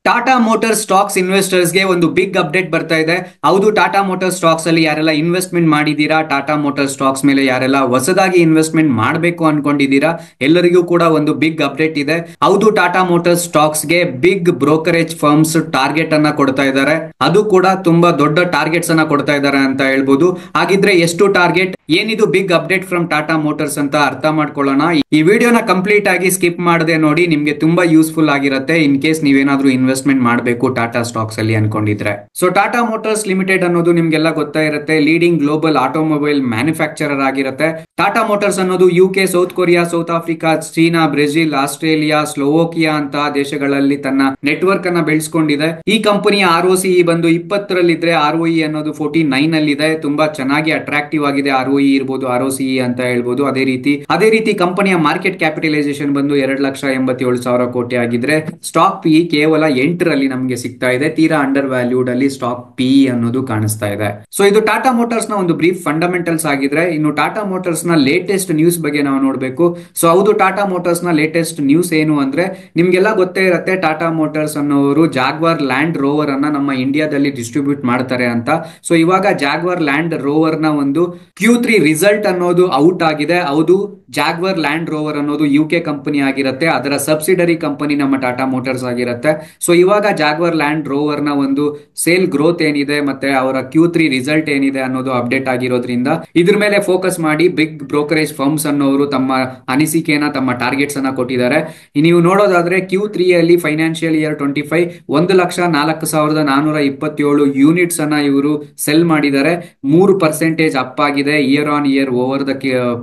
Tata motors stocks investors ಗೆ ಒಂದು big update ಬರ್ತಾ ಇದೆ. ಹೌದು, ಟಾಟಾ ಮೋಟಾರ್ಸ್ ಸ್ಟಾಕ್ಸ್ ಅಲ್ಲಿ ಯಾರೆಲ್ಲ ಇನ್ವೆಸ್ಟ್ಮೆಂಟ್ ಮಾಡಿದೀರಾ, ಟಾಟಾ ಮೋಟಾರ್ಸ್ ಸ್ಟಾಕ್ಸ್ ಮೇಲೆ ಯಾರೆಲ್ಲ ಹೊಸದಾಗಿ ಇನ್ವೆಸ್ಟ್ಮೆಂಟ್ ಮಾಡಬೇಕು ಅನ್ಕೊಂಡಿದ್ದೀರಾ, ಎಲ್ಲರಿಗೂ ಕೂಡ ಒಂದು ಬಿಗ್ ಅಪ್ಡೇಟ್ ಇದೆ. ಹೌದು, ಟಾಟಾ ಮೋಟಾರ್ಸ್ ಸ್ಟಾಕ್ಸ್ ಗೆ ಬಿಗ್ ಬ್ರೋಕರೇಜ್ ಫರ್ಮ್ಸ್ ಟಾರ್ಗೆಟ್ ಅನ್ನ ಕೊಡ್ತಾ ಇದ್ದಾರೆ. ಅದು ಕೂಡ ತುಂಬಾ ದೊಡ್ಡ ಟಾರ್ಗೆಟ್ಸ್ ಅನ್ನ ಕೊಡ್ತಾ ಇದ್ದಾರೆ ಅಂತ ಹೇಳ್ಬೋದು. ಹಾಗಿದ್ರೆ ಎಷ್ಟು ಟಾರ್ಗೆಟ್, ಏನಿದು big update from Tata Motors ಅಂತ ಅರ್ಥ ಮಾಡ್ಕೊಳ್ಳೋಣ. ಈ ವಿಡಿಯೋನ ಕಂಪ್ಲೀಟ್ ಆಗಿ ಸ್ಕಿಪ್ ಮಾಡದೆ ನೋಡಿ, ನಿಮ್ಗೆ ತುಂಬಾ ಯೂಸ್ಫುಲ್ ಆಗಿರುತ್ತೆ ಇನ್ ಕೇಸ್ ನೀವೇನಾದ್ರೂ ಇನ್ವೆಸ್ಟ್ಮೆಂಟ್ ಮಾಡಬೇಕು ಟಾಟಾ ಸ್ಟಾಕ್ಸ್ ಅಲ್ಲಿ ಅನ್ಕೊಂಡಿದ್ರೆ. ಸೊ ಟಾಟಾ ಮೋಟಾರ್ಸ್ ಲಿಮಿಟೆಡ್ ಅನ್ನೋದು ನಿಮ್ಗೆಲ್ಲ ಗೊತ್ತಾ ಇರುತ್ತೆ, ಲೀಡಿಂಗ್ ಗ್ಲೋಬಲ್ ಆಟೋಮೊಬೈಲ್ ಮ್ಯಾನುಫ್ಯಾಕ್ಚರರ್ ಆಗಿರುತ್ತೆ. ಟಾಟಾ ಮೋಟಾರ್ಸ್ ಅನ್ನೋದು UK, south Korea, south Africa, China, Brazil, Australia, Slovakia ಅಂತ ದೇಶಗಳಲ್ಲಿ ತನ್ನ ನೆಟ್ವರ್ಕ್ ಅನ್ನ ಬೆಳೆಸ್ಕೊಂಡಿದೆ. ಈ ಕಂಪನಿಯ ROCE ಬಂದು 20ರಲ್ಲಿದ್ರೆ ROE ಅನ್ನೋದು 49 ಅಲ್ಲಿ ಇದೆ. ತುಂಬಾ ಚೆನ್ನಾಗಿ ಅಟ್ರಾಕ್ಟಿವ್ ಆಗಿದೆ. ROE ಇರ್ಬೋದು, ROCE ಅಂತ ಹೇಳ್ಬೋದು. ಅದೇ ರೀತಿ ಕಂಪನಿಯ ಮಾರ್ಕೆಟ್ ಕ್ಯಾಪಿಟಲೈಸೇಷನ್ ಬಂದು 2,87,000 ಕೋಟಿ ಆಗಿದ್ರೆ ಸ್ಟಾಕ್ PE ಕೇವಲ 8ರಲ್ಲಿ ನಮಗೆ ಸಿಗ್ತಾ ಇದೆ. ತೀರಾ ಅಂಡರ್ ವ್ಯಾಲ್ಯೂಡ್ ಅಲ್ಲಿ ಸ್ಟಾಕ್ PE ಅನ್ನೋದು ಕಾಣಿಸ್ತಾ ಇದೆ. ಸೊ ಇದು ಟಾಟಾ ಮೋಟಾರ್ಸ್ ನ ಒಂದು ಬ್ರೀಫ್ ಫಂಡಮೆಂಟಲ್ಸ್ ಆಗಿದ್ರೆ, ಇನ್ನು ಟಾಟಾ ಮೋಟಾರ್ಸ್ ನ ಲೇಟೆಸ್ಟ್ ನ್ಯೂಸ್ ಬಗ್ಗೆ ನಾವು ನೋಡಬೇಕು. ಸೊ ಹೌದು, ಟಾಟಾ ಮೋಟಾರ್ಸ್ ನ ಲೇಟೆಸ್ಟ್ ನ್ಯೂಸ್ ಏನು ಅಂದ್ರೆ, ನಿಮ್ಗೆಲ್ಲ ಗೊತ್ತೇ ಇರುತ್ತೆ ಟಾಟಾ ಮೋಟಾರ್ಸ್ ಅನ್ನೋರು ಜಾಗ್ವಾರ್ ಲ್ಯಾಂಡ್ ರೋವರ್ ಅನ್ನ ನಮ್ಮ ಇಂಡಿಯಾದಲ್ಲಿ ಡಿಸ್ಟ್ರಿಬ್ಯೂಟ್ ಮಾಡ್ತಾರೆ ಅಂತ. ಸೊ ಇವಾಗ ಜಾಗ್ವಾರ್ ಲ್ಯಾಂಡ್ ರೋವರ್ ನ ಒಂದು Q3 ರಿಸಲ್ಟ್ ಅನ್ನೋದು ಔಟ್ ಆಗಿದೆ. ಹೌದು, ಜಾಗ್ವಾರ್ ಲ್ಯಾಂಡ್ ರೋವರ್ ಅನ್ನೋದು UK ಕಂಪನಿ ಆಗಿರುತ್ತೆ, ಅದರ ಸಬ್ಸಿಡರಿ ಕಂಪನಿ ನಮ್ಮ ಟಾಟಾ ಮೋಟಾರ್ಸ್ ಆಗಿರುತ್ತೆ. ಸೊ ಇವಾಗ ಜಾಗ್ವಾರ್ ಲ್ಯಾಂಡ್ ರೋವರ್ ನ ಒಂದು ಸೇಲ್ ಗ್ರೋತ್ ಏನಿದೆ ಮತ್ತೆ ಅವರ Q3 ರಿಸಲ್ಟ್ ಏನಿದೆ ಅನ್ನೋದು ಅಪ್ಡೇಟ್ ಆಗಿರೋದ್ರಿಂದ ಇದ್ರ ಮೇಲೆ ಫೋಕಸ್ ಮಾಡಿ ಬಿಗ್ ಬ್ರೋಕರೇಜ್ ಫರ್ಮ್ಸ್ ಅನ್ನೋರು ತಮ್ಮ ಅನಿಸಿಕೆನ, ತಮ್ಮ ಟಾರ್ಗೆಟ್ಸ್ ಅನ್ನ ಕೊಟ್ಟಿದ್ದಾರೆ. ನೀವು ನೋಡೋದಾದ್ರೆ Q3 ಅಲ್ಲಿ ಫೈನಾನ್ಷಿಯಲ್ ಇಯರ್ 25 1,04,427 ಯೂನಿಟ್ಸ್ ಅನ್ನ ಇವರು ಸೆಲ್ ಮಾಡಿದ್ದಾರೆ. 3% ಅಪ್ ಆಗಿದೆ year on year over the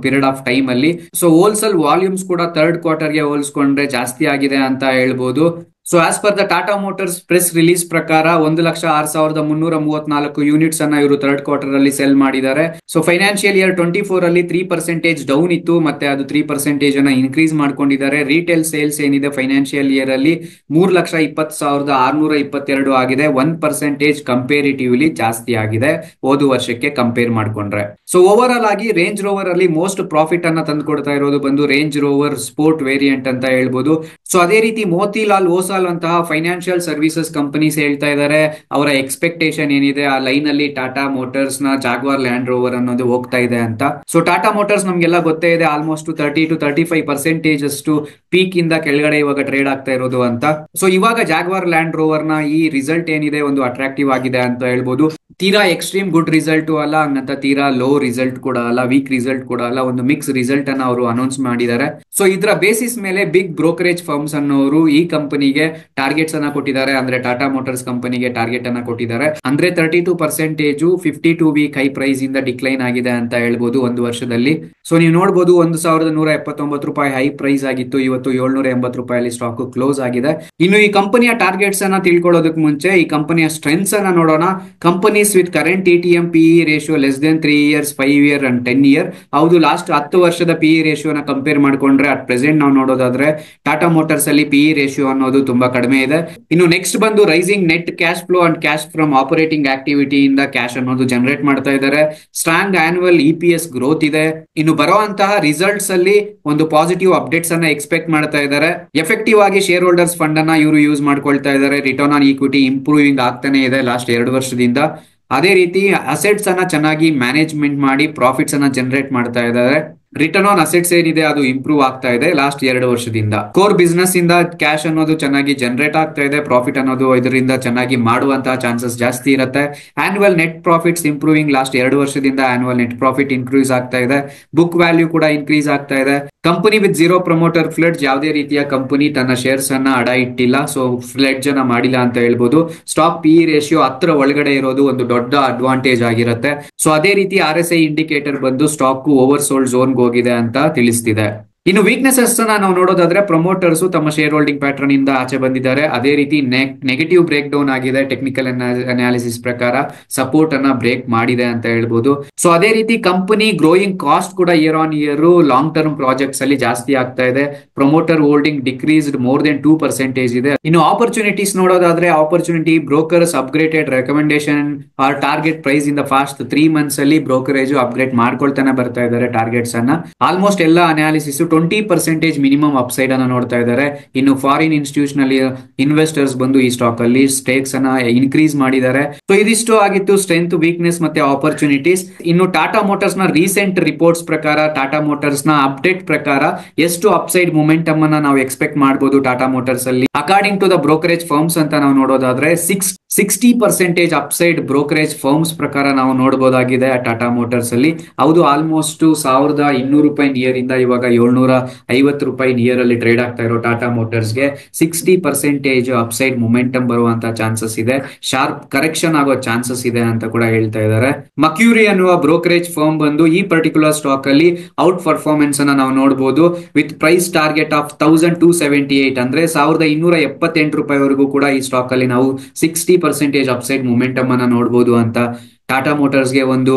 period of time ಅಲ್ಲಿ. ಸೊ ಹೋಲ್ಸೇಲ್ ವಾಲ್ಯೂಮ್ಸ್ ಕೂಡ ಥರ್ಡ್ ಕ್ವಾರ್ಟರ್ ಗೆ ಹೋಲಿಸ್ಕೊಂಡ್ರೆ ಜಾಸ್ತಿ ಆಗಿದೆ ಅಂತ ಹೇಳ್ಬೋದು. So as per the Tata motors press release ಪ್ರಕಾರ 1,06,334 ಯೂನಿಟ್ಸ್ ಅನ್ನ ಇವರು ಥರ್ಡ್ ಕ್ವಾರ್ಟರ್ ಅಲ್ಲಿ ಸೆಲ್ ಮಾಡಿದ್ದಾರೆ. ಸೊ ಫೈನಾನ್ಷಿಯಲ್ ಇಯರ್ 24 ಅಲ್ಲಿ 3% ಡೌನ್ ಇತ್ತು, ಮತ್ತೆ ಅದು 3% ಅನ್ನ ಇನ್ಕ್ರೀಸ್ ಮಾಡ್ಕೊಂಡಿದ್ದಾರೆ. ರಿಟೇಲ್ ಸೇಲ್ಸ್ ಏನಿದೆ ಫೈನಾನ್ಷಿಯಲ್ ಇಯರ್ ಅಲ್ಲಿ 3,20,622 ಆಗಿದೆ. 1% ಕಂಪೇರಿಟಿವ್ಲಿ ಜಾಸ್ತಿ ಆಗಿದೆ ಹೋದ ವರ್ಷಕ್ಕೆ ಕಂಪೇರ್ ಮಾಡ್ಕೊಂಡ್ರೆ. ಸೊ ಓವರ್ ಆಲ್ ಆಗಿ ರೇಂಜ್ ರೋವರ್ ಅಲ್ಲಿ ಮೋಸ್ಟ್ ಪ್ರಾಫಿಟ್ ಅನ್ನ ತಂದುಕೊಡ್ತಾ ಇರೋದು ಬಂದು ರೇಂಜ್ ರೋವರ್ ಸ್ಪೋರ್ಟ್ ವೇರಿಯಂಟ್ ಅಂತ ಹೇಳ್ಬೋದು. ಸೊ ಅದೇ ರೀತಿ ಮೋತಿಲಾಲ್ ಓಸಾಲ್ ಅಂತಹ ಫೈನಾನ್ಷಿಯಲ್ ಸರ್ವಿಸಸ್ ಕಂಪನೀಸ್ ಹೇಳ್ತಾ ಇದ್ದಾರೆ, ಅವರ ಎಕ್ಸ್ಪೆಕ್ಟೇಷನ್ ಏನಿದೆ ಆ ಲೈನ್ ಅಲ್ಲಿ ಟಾಟಾ ಮೋಟಾರ್ಸ್ ನ ಜಾಗ್ವಾರ್ ಲ್ಯಾಂಡ್ ರೋವರ್ ಅನ್ನೋದು ಹೋಗ್ತಾ ಇದೆ ಅಂತ. ಸೊ ಟಾಟಾ ಮೋಟಾರ್ಸ್ ನಮ್ಗೆಲ್ಲ ಗೊತ್ತೇ ಇದೆ, ಆಲ್ಮೋಸ್ಟ್ 30 to 35% ಅಷ್ಟು ಪೀಕ್ ಇಂದ ಕೆಳಗಡೆ ಇವಾಗ ಟ್ರೇಡ್ ಆಗ್ತಾ ಇರೋದು ಅಂತ. ಸೊ ಇವಾಗ ಜಾಗ್ವಾರ್ ಲ್ಯಾಂಡ್ ರೋವರ್ ನ ಈ ರಿಸಲ್ಟ್ ಏನಿದೆ ಒಂದು ಅಟ್ರಾಕ್ಟಿವ್ ಆಗಿದೆ ಅಂತ ಹೇಳ್ಬೋದು. ತೀರಾ ಎಕ್ಸ್ಟ್ರೀಮ್ ಗುಡ್ ರಿಸಲ್ಟ್ ಅಲ್ಲ, ಹಂಗಂತ ತೀರಾ ಲೋ ರಿಸಲ್ಟ್ ಕೂಡ ಅಲ್ಲ, ವೀಕ್ ರಿಸಲ್ಟ್ ಕೂಡ ಅಲ್ಲ, ಒಂದು ಮಿಕ್ಸ್ ರಿಸಲ್ಟ್ ಅನ್ನ ಅವರು ಅನೌನ್ಸ್ ಮಾಡಿದ್ದಾರೆ. ಸೊ ಇದರ ಬೇಸಿಸ್ ಮೇಲೆ ಬಿಗ್ ಬ್ರೋಕರೇಜ್ ಫರ್ಮ್ಸ್ ಅನ್ನೋರು ಈ ಕಂಪನಿಗೆ ಟಾರ್ಗೆಟ್ಸ್ ಅನ್ನ ಕೊಟ್ಟಿದ್ದಾರೆ. ಅಂದ್ರೆ ಟಾಟಾ ಮೋಟಾರ್ಸ್ ಕಂಪನಿಗೆ ಟಾರ್ಗೆಟ್ ಅನ್ನ ಕೊಟ್ಟಿದ್ದಾರೆ. ಅಂದ್ರೆ 32% 52 ವೀಕ್ ಹೈ ಪ್ರೈಸ್ ಇಂದ ಡಿಕ್ಲೈನ್ ಆಗಿದೆ ಅಂತ ಹೇಳ್ಬೋದು ಒಂದು ವರ್ಷದಲ್ಲಿ. ಸೊ ನೀವು ನೋಡಬಹುದು, 1,179 ರೂಪಾಯಿ ಹೈ ಪ್ರೈಸ್ ಆಗಿತ್ತು, ಇವತ್ತು 780 ರೂಪಾಯಿ ಸ್ಟಾಕ್ ಕ್ಲೋಸ್ ಆಗಿದೆ. ಇನ್ನು ಈ ಕಂಪನಿಯ ಟಾರ್ಗೆಟ್ಸ್ ಅನ್ನ ತಿಳ್ಕೊಳ್ಳೋದಕ್ಕೆ ಮುಂಚೆ ಈ ಕಂಪನಿಯ ಸ್ಟ್ರೆಂತ್ಸ್ ಅನ್ನ ನೋಡೋಣ. Companies with current TTM PE ratio less than 3 years, 5 year and 10 year. ಹೌದು, ಲಾಸ್ಟ್ 10 ವರ್ಷದ PE ರೇಷಿಯೋನ ಕಂಪೇರ್ ಮಾಡ್ಕೊಂಡ್ರೆ ಅಟ್ ಪ್ರೆಸೆಂಟ್ ನಾವು ನೋಡೋದಾದ್ರೆ ಟಾಟಾ ಮೋಟಾರ್ಸ್ ಅಲ್ಲಿ PE ರೇಷಿಯೋ ಅನ್ನೋದು ತುಂಬಾ ಕಡಿಮೆ ಇದೆ. ಇನ್ನು ನೆಕ್ಸ್ಟ್ ಬಂದು rising net cash flow and cash from operating activity ಇಂದ ಕ್ಯಾಶ್ ಅನ್ನೋದು ಜನರೇಟ್ ಮಾಡ್ತಾ ಇದ್ದಾರೆ. ಸ್ಟ್ರಾಂಗ್ ಆನ್ಯುವಲ್ EPS ಗ್ರೋತ್ ಇದೆ. ಇನ್ನು ಬರುವಂತಹ ರಿಸಲ್ಟ್ಸ್ ಅಲ್ಲಿ ಒಂದು ಪಾಸಿಟಿವ್ ಅಪ್ಡೇಟ್ಸ್ ಅನ್ನ ಎಕ್ಸ್ಪೆಕ್ಟ್ ಮಾಡ್ತಾ ಇದ್ದಾರೆ. ಎಫೆಕ್ಟಿವ್ ಆಗಿ ಶೇರ್ ಹೋಲ್ಡರ್ಸ್ ಫಂಡ್ ಅನ್ನ ಇವರು ಯೂಸ್ ಮಾಡ್ಕೊಳ್ತಾ ಇದ್ದಾರೆ. ರಿಟರ್ನ್ ಆನ್ ಈಕ್ವಿಟಿ ಇಂಪ್ರೂವಿಂಗ್ ಆಗ್ತಾನೆ ಇದೆ ಲಾಸ್ಟ್ 2 ವರ್ಷದಿಂದ. ಅದೇ ರೀತಿ ಅಸೆಟ್ಸ್ ಅನ್ನ ಚೆನ್ನಾಗಿ ಮ್ಯಾನೇಜ್ಮೆಂಟ್ ಮಾಡಿ ಪ್ರಾಫಿಟ್ಸ್ ಅನ್ನ ಜನರೇಟ್ ಮಾಡ್ತಾ ಇದ್ದಾರೆ. ರಿಟರ್ನ್ ಆನ್ ಅಸೆಟ್ಸ್ ಏನಿದೆ ಅದು ಇಂಪ್ರೂವ್ ಆಗ್ತಾ ಇದೆ ಲಾಸ್ಟ್ 2 ವರ್ಷದಿಂದ. ಕೋರ್ ಬಿಸ್ನೆಸ್ ಇಂದ ಕ್ಯಾಶ್ ಅನ್ನೋದು ಚೆನ್ನಾಗಿ ಜನರೇಟ್ ಆಗ್ತಾ ಇದೆ. ಪ್ರಾಫಿಟ್ ಅನ್ನೋದು ಇದರಿಂದ ಚೆನ್ನಾಗಿ ಮಾಡುವಂತಹ ಚಾನ್ಸಸ್ ಜಾಸ್ತಿ ಇರುತ್ತೆ. Annual net profits improving last 2 ವರ್ಷದಿಂದ ಆನ್ಯುವಲ್ ನೆಟ್ ಪ್ರಾಫಿಟ್ ಇನ್ಕ್ರೀಸ್ ಆಗ್ತಾ ಇದೆ. ಬುಕ್ ವ್ಯಾಲ್ಯೂ ಕೂಡ ಇನ್ಕ್ರೀಸ್ ಆಗ್ತಾ ಇದೆ. ಕಂಪನಿ ವಿತ್ 0 ಪ್ರಮೋಟರ್ ಫ್ಲಡ್ಜ್, ಯಾವುದೇ ರೀತಿಯ ಕಂಪನಿ ತನ್ನ ಶೇರ್ಸ್ ಅನ್ನ ಅಡ ಇಟ್ಟಿಲ್ಲ, ಸೊ ಫ್ಲಡ್ಜ್ ಅನ್ನ ಮಾಡಿಲ್ಲ ಅಂತ ಹೇಳ್ಬೋದು. ಸ್ಟಾಕ್ PE ರೇಷಿಯೋ 10 ಒಳಗಡೆ ಇರೋದು ಒಂದು ದೊಡ್ಡ ಅಡ್ವಾಂಟೇಜ್ ಆಗಿರುತ್ತೆ. ಸೊ ಅದೇ ರೀತಿ RSI ಇಂಡಿಕೇಟರ್ ಬಂದು ಸ್ಟಾಕ್ ಓವರ್ ಸೋಲ್ಡ್ ಝೋನ್ ಹೋಗಿದೆ ಅಂತ ತಿಳಿಸ್ತಿದೆ. ಇನ್ನು ವೀಕ್ನೆಸಸ್ ನಾವು ನೋಡೋದಾದ್ರೆ ಪ್ರಮೋಟರ್ಸ್ ತಮ್ಮ ಶೇರ್ ಹೋಲ್ಡಿಂಗ್ ಪ್ಯಾಟರ್ನ್ ಇಂದ ಆಚೆ ಬಂದಿದ್ದಾರೆ. ಅದೇ ರೀತಿ ನೆಗೆಟಿವ್ ಬ್ರೇಕ್ ಡೌನ್ ಆಗಿದೆ. ಟೆಕ್ನಿಕಲ್ ಅನಾಲಿಸಿಸ್ ಪ್ರಕಾರ ಸಪೋರ್ಟ್ ಅನ್ನ ಬ್ರೇಕ್ ಮಾಡಿದೆ ಅಂತ ಹೇಳ್ಬೋದು. ಸೊ ಅದೇ ರೀತಿ ಕಂಪನಿ ಗ್ರೋಯಿಂಗ್ ಕಾಸ್ಟ್ ಕೂಡ year on year long term projects ಅಲ್ಲಿ ಜಾಸ್ತಿ ಆಗ್ತಾ ಇದೆ. Promoter holding decreased more than 2% ಇದೆ. ಇನ್ನು ಆಪರ್ಚುನಿಟೀಸ್ ನೋಡೋದಾದ್ರೆ opportunity brokers upgraded recommendation or target price in the fast 3 months ಅಲ್ಲಿ ಬ್ರೋಕರೇಜ್ ಅಪ್ಗ್ರೇಡ್ ಮಾಡ್ಕೊಳ್ತಾನೆ ಬರ್ತಾ ಇದ್ದಾರೆ ಟಾರ್ಗೆಟ್ಸ್ ಅನ್ನ. ಆಲ್ಮೋಸ್ಟ್ ಎಲ್ಲ ಅನಾಲಿಸಿಸ್ 20% ಮಿನಿಮಮ್ ಅಪ್ಸೈಡ್ ಅನ್ನ ನೋಡ್ತಾ ಇದ್ದಾರೆ. ಇನ್ನು ಫಾರಿನ್ ಇನ್ಸ್ಟಿಟ್ಯೂಷನಲ್ ಇನ್ವೆಸ್ಟರ್ಸ್ ಬಂದು ಈ ಸ್ಟಾಕ್ ಅಲ್ಲಿ ಸ್ಟೇಕ್ಸ್ ಅನ್ನ ಇನ್ಕ್ರೀಸ್ ಮಾಡಿದ್ದಾರೆ. ಸೊ ಇದಿಷ್ಟು ಆಗಿತ್ತು ಸ್ಟ್ರೆಂತ್, ವೀಕ್ನೆಸ್ ಮತ್ತೆ ಆಪರ್ಚುನಿಟೀಸ್. ಇನ್ನು ಟಾಟಾ ಮೋಟಾರ್ಸ್ ನ ರೀಸೆಂಟ್ ರಿಪೋರ್ಟ್ಸ್ ಪ್ರಕಾರ, ಟಾಟಾ ಮೋಟಾರ್ಸ್ ನ ಅಪ್ಡೇಟ್ ಪ್ರಕಾರ ಎಷ್ಟು ಅಪ್ಸೈಡ್ ಮೊಮೆಂಟಮ್ ಅನ್ನ ನಾವು ಎಕ್ಸ್ಪೆಕ್ಟ್ ಮಾಡಬಹುದು ಟಾಟಾ ಮೋಟಾರ್ಸ್ ಅಲ್ಲಿ. According to the brokerage firms ಅಂತ ನಾವು ನೋಡೋದಾದ್ರೆ 60% ಅಪ್ಸೈಡ್ ಬ್ರೋಕರೇಜ್ ಫರ್ಮ್ಸ್ ಪ್ರಕಾರ ನಾವು ನೋಡಬಹುದಾಗಿದೆ ಟಾಟಾ ಮೋಟಾರ್ಸ್ ಅಲ್ಲಿ. ಹೌದು, ಆಲ್ಮೋಸ್ಟ್ ₹1,200 ನಿಯರ್ ಇಂದ ಇವಾಗ ₹750 ನಿಯರ್ ಅಲ್ಲಿ ಟ್ರೇಡ್ ಆಗ್ತಾ ಇರೋ ಟಾಟಾ ಮೋಟಾರ್ಸ್ ಗೆ 60% ಅಪ್ಸೈಡ್ ಮೊಮೆಂಟಮ್ ಬರುವಂತ ಚಾನ್ಸಸ್ ಇದೆ. ಶಾರ್ಪ್ ಕರೆಕ್ಷನ್ ಆಗೋ ಚಾನ್ಸಸ್ ಇದೆ ಅಂತ ಕೂಡ ಹೇಳ್ತಾ ಇದ್ದಾರೆ. ಮಕ್ಯೂರಿ ಅನ್ನುವ ಬ್ರೋಕರೇಜ್ ಫರ್ಮ್ ಬಂದು ಈ ಪರ್ಟಿಕ್ಯುಲರ್ ಸ್ಟಾಕ್ ಅಲ್ಲಿ ಔಟ್ ಪರ್ಫಾರ್ಮೆನ್ಸ್ ಅನ್ನ ನಾವು ನೋಡಬಹುದು. ವಿತ್ ಪ್ರೈಸ್ ಟಾರ್ಗೆಟ್ ಆಫ್ 1278 ಅಂದ್ರೆ ₹1,278 ವರೆಗೂ ಕೂಡ ಈ ಸ್ಟಾಕ್ ಅಲ್ಲಿ ನಾವು 60% ಅಪ್ಸೈಡ್ ಮೊಮೆಂಟಮ್ ಅನ್ನ ನೋಡಬಹುದು ಅಂತ ಟಾಟಾ ಮೋಟಾರ್ಸ್ ಗೆ ಒಂದು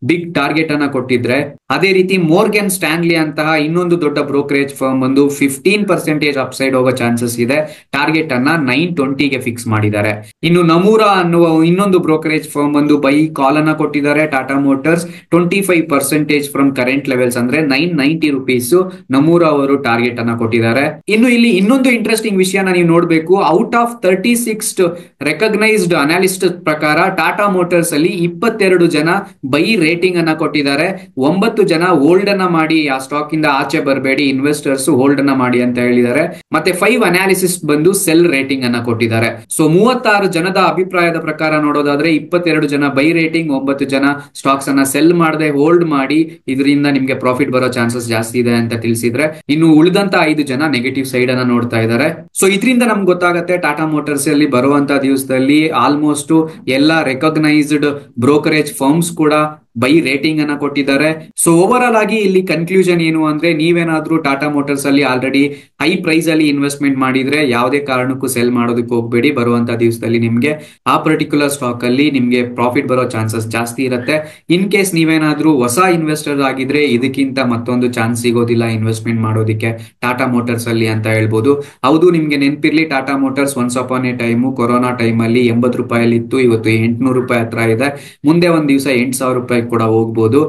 ಬಿಗ್ ಟಾರ್ಗೆಟ್ ಅನ್ನ ಕೊಟ್ಟಿದ್ರೆ, ಅದೇ ರೀತಿ ಮೋರ್ಗನ್ ಸ್ಟ್ಯಾನ್ಲಿ ಅಂತಹ ಇನ್ನೊಂದು ದೊಡ್ಡ ಬ್ರೋಕರೇಜ್ ಫರ್ಮ್ ಬಂದು 15% ಅಪ್ಸೈಡ್ ಹೋಗೋ ಚಾನ್ಸಸ್ ಇದೆ. ಟಾರ್ಗೆಟ್ ಅನ್ನ 920ಗೆ ಫಿಕ್ಸ್ ಮಾಡಿದ್ದಾರೆ. ಇನ್ನು ನಮೂರಾ ಅನ್ನುವ ಇನ್ನೊಂದು ಬ್ರೋಕರೇಜ್ ಫರ್ಮ್ ಬಂದು ಬೈ ಕಾಲ್ ಅನ್ನ ಕೊಟ್ಟಿದ್ದಾರೆ. Tata motors 25% from current levels ಅಂದ್ರೆ ₹990 ನಮೂರಾ ಅವರು ಟಾರ್ಗೆಟ್ ಅನ್ನ ಕೊಟ್ಟಿದ್ದಾರೆ. ಇನ್ನು ಇಲ್ಲಿ ಇನ್ನೊಂದು ಇಂಟ್ರೆಸ್ಟಿಂಗ್ ವಿಷಯನ ನೀವು ನೋಡಬೇಕು. ಔಟ್ ಆಫ್ 36 ರೆಕಗ್ನೈಸ್ಡ್ ಅನಾಲಿಸ್ಟ್ ಪ್ರಕಾರ ಟಾಟಾ ಮೋಟಾರ್ಸ್ ಅಲ್ಲಿ 22 ಜನ ಬೈ ರೇಟಿಂಗ್ ಅನ್ನ ಕೊಟ್ಟಿದ್ದಾರೆ. 9 ಜನ ಹೋಲ್ಡ್ ಅನ್ನ ಮಾಡಿ, ಆ ಸ್ಟಾಕ್ ಇಂದ ಆಚೆ ಬರಬೇಡಿ, ಇನ್ವೆಸ್ಟರ್ಸ್ ಹೋಲ್ಡ್ ಅನ್ನ ಮಾಡಿ ಅಂತ ಹೇಳಿದ್ದಾರೆ. ಮತ್ತೆ 5 ಅನಾಲಿಸಿಸ್ ಬಂದು ಸೆಲ್ ರೇಟಿಂಗ್ ಅನ್ನ ಕೊಟ್ಟಿದ್ದಾರೆ. ಸೊ 36 ಜನದ ಅಭಿಪ್ರಾಯದ ಪ್ರಕಾರ ನೋಡೋದಾದ್ರೆ 22 ಜನ ಬೈ ರೇಟಿಂಗ್, 9 ಜನ ಸ್ಟಾಕ್ಸ್ ಅನ್ನ ಸೆಲ್ ಮಾಡದೆ ಹೋಲ್ಡ್ ಮಾಡಿ, ಇದರಿಂದ ನಿಮ್ಗೆ ಪ್ರಾಫಿಟ್ ಬರೋ ಚಾನ್ಸಸ್ ಜಾಸ್ತಿ ಇದೆ ಅಂತ ತಿಳಿಸಿದ್ರೆ, ಇನ್ನು ಉಳಿದಂತ 5 ಜನ ನೆಗೆಟಿವ್ ಸೈಡ್ ಅನ್ನ ನೋಡ್ತಾ ಇದ್ದಾರೆ. ಸೊ ಇದರಿಂದ ನಮ್ಗೆ ಗೊತ್ತಾಗುತ್ತೆ ಟಾಟಾ ಮೋಟಾರ್ಸ್ ಅಲ್ಲಿ ಬರುವಂತ ದಿವಸದಲ್ಲಿ ಆಲ್ಮೋಸ್ಟ್ ಎಲ್ಲ ರೆಕಗ್ನೈಸ್ಡ್ ಬ್ರೋಕರೇಜ್ ಫರ್ಮ್ಸ್ ಕೂಡ ಬೈ ರೇಟಿಂಗ್ ಅನ್ನ ಕೊಟ್ಟಿದ್ದಾರೆ. ಸೊ ಓವರ್ ಆಲ್ ಆಗಿ ಇಲ್ಲಿ ಕನ್ಕ್ಲೂಷನ್ ಏನು ಅಂದ್ರೆ, ನೀವೇನಾದ್ರೂ ಟಾಟಾ ಮೋಟಾರ್ಸ್ ಅಲ್ಲಿ ಆಲ್ರೆಡಿ ಹೈ ಪ್ರೈಸ್ ಅಲ್ಲಿ ಇನ್ವೆಸ್ಟ್ಮೆಂಟ್ ಮಾಡಿದ್ರೆ ಯಾವುದೇ ಕಾರಣಕ್ಕೂ ಸೆಲ್ ಮಾಡೋದಕ್ಕೆ ಹೋಗ್ಬೇಡಿ. ಬರುವಂತ ದಿವಸದಲ್ಲಿ ನಿಮ್ಗೆ ಆ ಪರ್ಟಿಕ್ಯುಲರ್ ಸ್ಟಾಕ್ ಅಲ್ಲಿ ನಿಮ್ಗೆ ಪ್ರಾಫಿಟ್ ಬರೋ ಚಾನ್ಸಸ್ ಜಾಸ್ತಿ ಇರುತ್ತೆ. ಇನ್ ಕೇಸ್ ನೀವೇನಾದ್ರೂ ಹೊಸ ಇನ್ವೆಸ್ಟರ್ ಆಗಿದ್ರೆ ಇದಕ್ಕಿಂತ ಮತ್ತೊಂದು ಚಾನ್ಸ್ ಸಿಗೋದಿಲ್ಲ ಇನ್ವೆಸ್ಟ್ಮೆಂಟ್ ಮಾಡೋದಕ್ಕೆ ಟಾಟಾ ಮೋಟಾರ್ಸ್ ಅಲ್ಲಿ ಅಂತ ಹೇಳ್ಬೋದು. ಹೌದು, ನಿಮ್ಗೆ ನೆನಪಿರ್ಲಿ, Tata motors once upon a time corona time ಅಲ್ಲಿ ₹80 ಇತ್ತು, ಇವತ್ತು ₹800 ಹತ್ರ ಇದೆ. ಮುಂದೆ ಒಂದ್ ದಿವಸ ₹8,000 ಕೂಡ ಹೋಗ್ಬೋದು.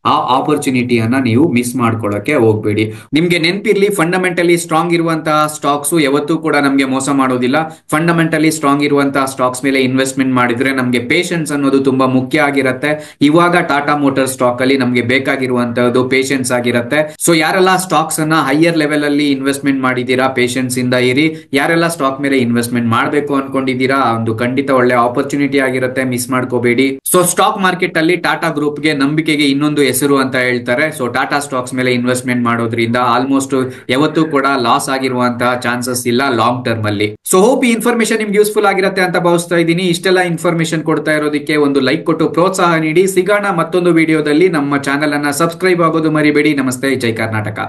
ಆ ಆಪರ್ಚುನಿಟಿಯನ್ನ ನೀವು ಮಿಸ್ ಮಾಡ್ಕೊಳ್ಳಕ್ಕೆ ಹೋಗ್ಬೇಡಿ. ನಿಮ್ಗೆ ನೆನಪಿರ್ಲಿ, ಫಂಡಮೆಂಟಲಿ ಸ್ಟ್ರಾಂಗ್ ಇರುವಂತಹ ಸ್ಟಾಕ್ಸ್ ಯಾವತ್ತೂ ಕೂಡ ನಮ್ಗೆ ಮೋಸ ಮಾಡೋದಿಲ್ಲ. ಫಂಡಮೆಂಟಲಿ ಸ್ಟ್ರಾಂಗ್ ಇರುವಂತಹ ಸ್ಟಾಕ್ಸ್ ಮೇಲೆ ಇನ್ವೆಸ್ಟ್ಮೆಂಟ್ ಮಾಡಿದ್ರೆ ನಮ್ಗೆ ಪೇಷನ್ಸ್ ಅನ್ನೋದು ತುಂಬಾ ಮುಖ್ಯ ಆಗಿರುತ್ತೆ. ಇವಾಗ ಟಾಟಾ ಮೋಟಾರ್ ಸ್ಟಾಕ್ ಅಲ್ಲಿ ನಮ್ಗೆ ಬೇಕಾಗಿರುವಂತಹದ್ದು ಪೇಷನ್ಸ್ ಆಗಿರುತ್ತೆ. ಸೊ ಯಾರೆಲ್ಲ ಸ್ಟಾಕ್ಸ್ ಅನ್ನ ಹೈಯರ್ ಲೆವೆಲ್ ಅಲ್ಲಿ ಇನ್ವೆಸ್ಟ್ಮೆಂಟ್ ಮಾಡಿದೀರಾ, ಪೇಷನ್ಸ್ ಇಂದ ಇರಿ. ಯಾರೆಲ್ಲ ಸ್ಟಾಕ್ ಮೇಲೆ ಇನ್ವೆಸ್ಟ್ಮೆಂಟ್ ಮಾಡಬೇಕು ಅನ್ಕೊಂಡಿದೀರಾ, ಒಂದು ಖಂಡಿತ ಒಳ್ಳೆ ಆಪರ್ಚುನಿಟಿ ಆಗಿರುತ್ತೆ, ಮಿಸ್ ಮಾಡ್ಕೋಬೇಡಿ. ಸೊ ಸ್ಟಾಕ್ ಮಾರ್ಕೆಟ್ ಅಲ್ಲಿ ಟಾಟಾ ಗ್ರೂಪ್ ಗೆ ನಂಬಿಕೆಗೆ ಇನ್ನೊಂದು ಹೆಸರು ಅಂತ ಹೇಳ್ತಾರೆ. ಸೊ ಟಾಟಾ ಸ್ಟಾಕ್ಸ್ ಮೇಲೆ ಇನ್ವೆಸ್ಟ್ಮೆಂಟ್ ಮಾಡೋದ್ರಿಂದ ಆಲ್ಮೋಸ್ಟ್ ಯಾವತ್ತೂ ಕೂಡ ಲಾಸ್ ಆಗಿರುವಂತಹ ಚಾನ್ಸಸ್ ಇಲ್ಲ ಲಾಂಗ್ ಟರ್ಮ್ ಅಲ್ಲಿ. ಸೊ ಹೋಪ್ ಈ ಇನ್ಫಾರ್ಮೇಶನ್ ನಿಮ್ಗೆ ಯೂಸ್ಫುಲ್ ಆಗಿರುತ್ತೆ ಅಂತ ಭಾವಿಸ್ತಾ ಇದ್ದೀನಿ. ಇಷ್ಟೆಲ್ಲ ಇನ್ಫಾರ್ಮೇಶನ್ ಕೊಡ್ತಾ ಇರೋದಕ್ಕೆ ಒಂದು ಲೈಕ್ ಕೊಟ್ಟು ಪ್ರೋತ್ಸಾಹ ನೀಡಿ. ಸಿಗೋಣ ಮತ್ತೊಂದು ವಿಡಿಯೋದಲ್ಲಿ. ನಮ್ಮ ಚಾನೆಲ್ ಅನ್ನ ಸಬ್ಸ್ಕ್ರೈಬ್ ಆಗೋದು ಮರಿಬೇಡಿ. ನಮಸ್ತೆ, ಜೈ ಕರ್ನಾಟಕ.